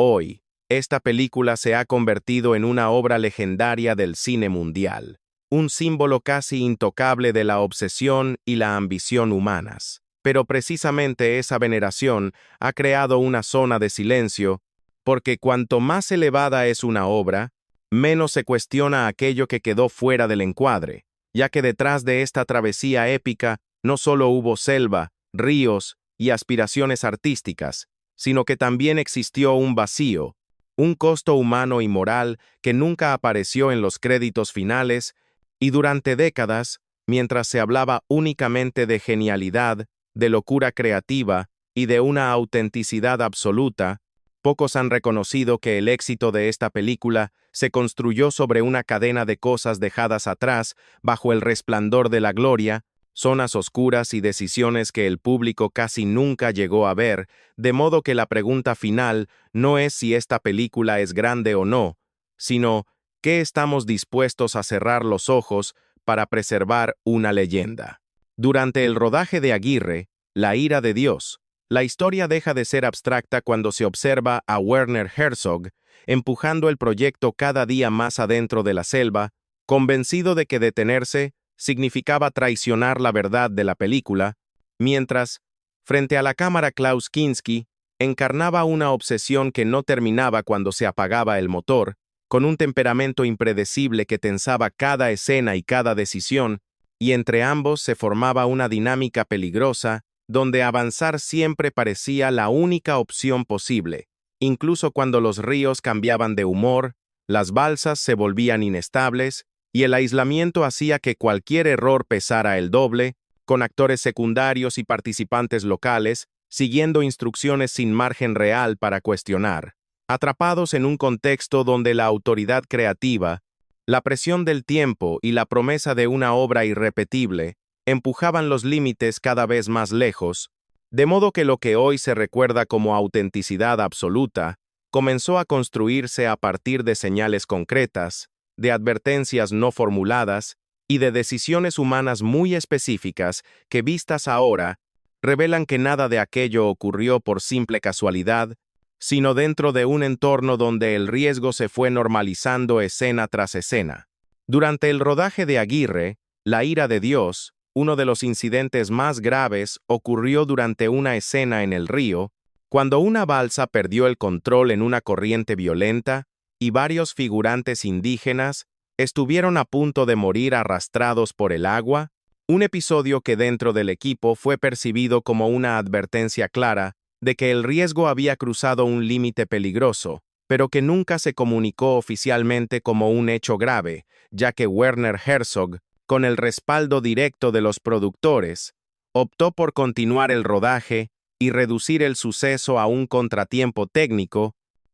Hoy, esta película se ha convertido en una obra legendaria del cine mundial, un símbolo casi intocable de la obsesión y la ambición humanas. Pero precisamente esa veneración ha creado una zona de silencio, porque cuanto más elevada es una obra, menos se cuestiona aquello que quedó fuera del encuadre, ya que detrás de esta travesía épica no solo hubo selva, ríos y aspiraciones artísticas, sino que también existió un vacío, un costo humano y moral que nunca apareció en los créditos finales, y durante décadas, mientras se hablaba únicamente de genialidad, de locura creativa y de una autenticidad absoluta, pocos han reconocido que el éxito de esta película se construyó sobre una cadena de cosas dejadas atrás bajo el resplandor de la gloria, zonas oscuras y decisiones que el público casi nunca llegó a ver, de modo que la pregunta final no es si esta película es grande o no, sino ¿qué estamos dispuestos a cerrar los ojos para preservar una leyenda? Durante el rodaje de Aguirre, La ira de Dios, la historia deja de ser abstracta cuando se observa a Werner Herzog empujando el proyecto cada día más adentro de la selva, convencido de que detenerse significaba traicionar la verdad de la película, mientras, frente a la cámara Klaus Kinski, encarnaba una obsesión que no terminaba cuando se apagaba el motor, con un temperamento impredecible que tensaba cada escena y cada decisión, y entre ambos se formaba una dinámica peligrosa, donde avanzar siempre parecía la única opción posible, incluso cuando los ríos cambiaban de humor, las balsas se volvían inestables, y el aislamiento hacía que cualquier error pesara el doble, con actores secundarios y participantes locales, siguiendo instrucciones sin margen real para cuestionar. Atrapados en un contexto donde la autoridad creativa, la presión del tiempo y la promesa de una obra irrepetible empujaban los límites cada vez más lejos, de modo que lo que hoy se recuerda como autenticidad absoluta comenzó a construirse a partir de señales concretas, de advertencias no formuladas y de decisiones humanas muy específicas que, vistas ahora, revelan que nada de aquello ocurrió por simple casualidad, sino dentro de un entorno donde el riesgo se fue normalizando escena tras escena. Durante el rodaje de Aguirre, La ira de Dios, uno de los incidentes más graves ocurrió durante una escena en el río, cuando una balsa perdió el control en una corriente violenta y varios figurantes indígenas estuvieron a punto de morir arrastrados por el agua, un episodio que dentro del equipo fue percibido como una advertencia clara de que el riesgo había cruzado un límite peligroso, pero que nunca se comunicó oficialmente como un hecho grave, ya que Werner Herzog, con el respaldo directo de los productores, optó por continuar el rodaje y reducir el suceso a un contratiempo técnico,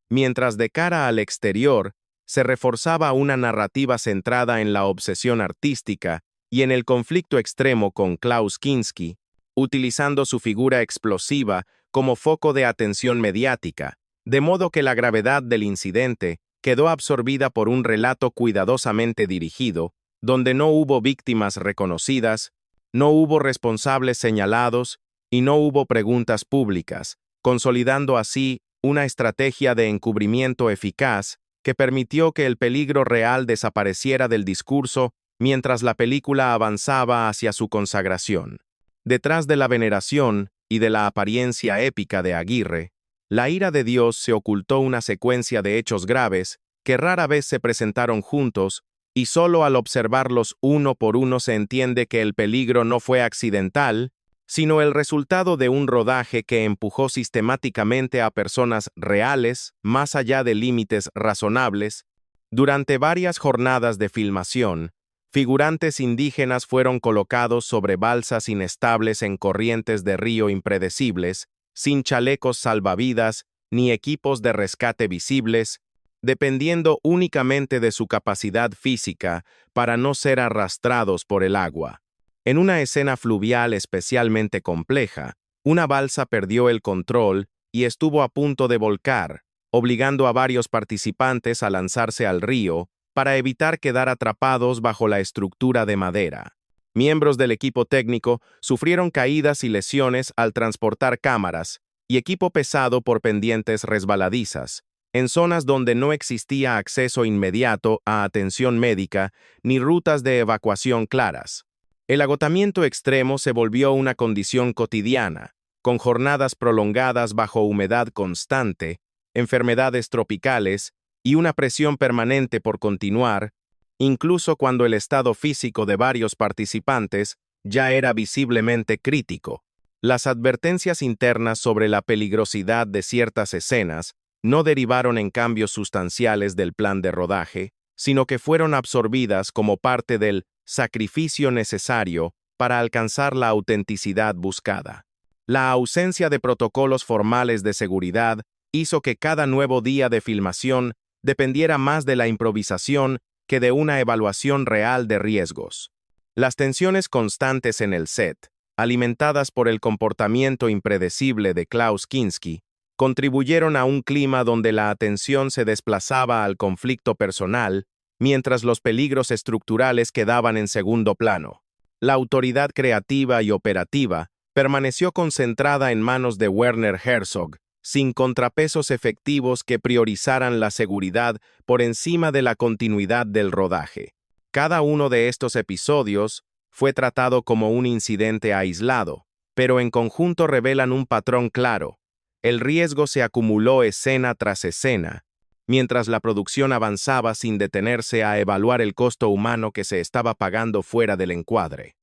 mientras de cara al exterior se reforzaba una narrativa centrada en la obsesión artística y en el conflicto extremo con Klaus Kinski, utilizando su figura explosiva como foco de atención mediática, de modo que la gravedad del incidente quedó absorbida por un relato cuidadosamente dirigido, donde no hubo víctimas reconocidas, no hubo responsables señalados y no hubo preguntas públicas, consolidando así una estrategia de encubrimiento eficaz que permitió que el peligro real desapareciera del discurso mientras la película avanzaba hacia su consagración. Detrás de la veneración y de la apariencia épica de Aguirre, La ira de Dios se ocultó una secuencia de hechos graves que rara vez se presentaron juntos, y solo al observarlos uno por uno se entiende que el peligro no fue accidental, sino el resultado de un rodaje que empujó sistemáticamente a personas reales, más allá de límites razonables. Durante varias jornadas de filmación, figurantes indígenas fueron colocados sobre balsas inestables en corrientes de río impredecibles, sin chalecos salvavidas ni equipos de rescate visibles, dependiendo únicamente de su capacidad física para no ser arrastrados por el agua. En una escena fluvial especialmente compleja, una balsa perdió el control y estuvo a punto de volcar, obligando a varios participantes a lanzarse al río para evitar quedar atrapados bajo la estructura de madera. Miembros del equipo técnico sufrieron caídas y lesiones al transportar cámaras y equipo pesado por pendientes resbaladizas, en zonas donde no existía acceso inmediato a atención médica ni rutas de evacuación claras. El agotamiento extremo se volvió una condición cotidiana, con jornadas prolongadas bajo humedad constante, enfermedades tropicales y una presión permanente por continuar, incluso cuando el estado físico de varios participantes ya era visiblemente crítico. Las advertencias internas sobre la peligrosidad de ciertas escenas no derivaron en cambios sustanciales del plan de rodaje, sino que fueron absorbidas como parte del sacrificio necesario para alcanzar la autenticidad buscada. La ausencia de protocolos formales de seguridad hizo que cada nuevo día de filmación dependiera más de la improvisación que de una evaluación real de riesgos. Las tensiones constantes en el set, alimentadas por el comportamiento impredecible de Klaus Kinski, contribuyeron a un clima donde la atención se desplazaba al conflicto personal, mientras los peligros estructurales quedaban en segundo plano. La autoridad creativa y operativa permaneció concentrada en manos de Werner Herzog, sin contrapesos efectivos que priorizaran la seguridad por encima de la continuidad del rodaje. Cada uno de estos episodios fue tratado como un incidente aislado, pero en conjunto revelan un patrón claro. El riesgo se acumuló escena tras escena, mientras la producción avanzaba sin detenerse a evaluar el costo humano que se estaba pagando fuera del encuadre.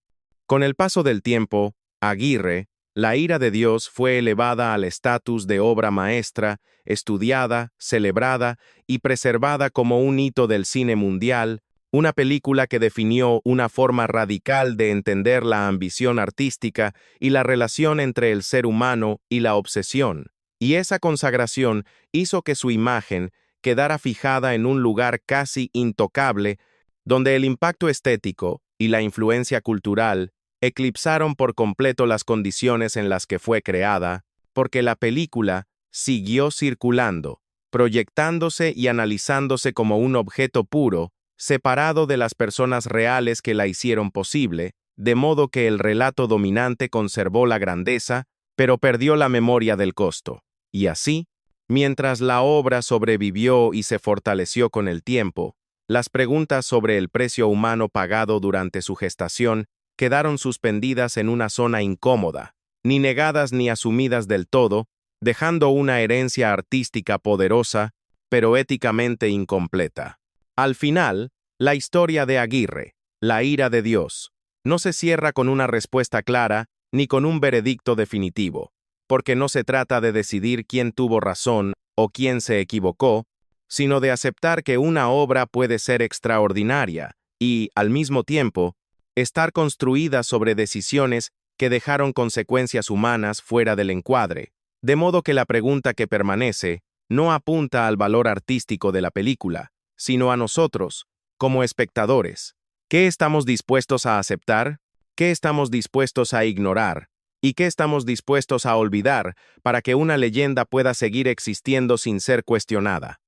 Con el paso del tiempo, Aguirre, La ira de Dios fue elevada al estatus de obra maestra, estudiada, celebrada y preservada como un hito del cine mundial, una película que definió una forma radical de entender la ambición artística y la relación entre el ser humano y la obsesión, y esa consagración hizo que su imagen quedara fijada en un lugar casi intocable, donde el impacto estético y la influencia cultural eclipsaron por completo las condiciones en las que fue creada, porque la película siguió circulando, proyectándose y analizándose como un objeto puro, separado de las personas reales que la hicieron posible, de modo que el relato dominante conservó la grandeza, pero perdió la memoria del costo. Y así, mientras la obra sobrevivió y se fortaleció con el tiempo, las preguntas sobre el precio humano pagado durante su gestación quedaron suspendidas en una zona incómoda, ni negadas ni asumidas del todo, dejando una herencia artística poderosa, pero éticamente incompleta. Al final, la historia de Aguirre, La ira de Dios, no se cierra con una respuesta clara ni con un veredicto definitivo, porque no se trata de decidir quién tuvo razón o quién se equivocó, sino de aceptar que una obra puede ser extraordinaria y, al mismo tiempo, estar construida sobre decisiones que dejaron consecuencias humanas fuera del encuadre, de modo que la pregunta que permanece no apunta al valor artístico de la película, sino a nosotros, como espectadores. ¿Qué estamos dispuestos a aceptar? ¿Qué estamos dispuestos a ignorar? ¿Y qué estamos dispuestos a olvidar para que una leyenda pueda seguir existiendo sin ser cuestionada?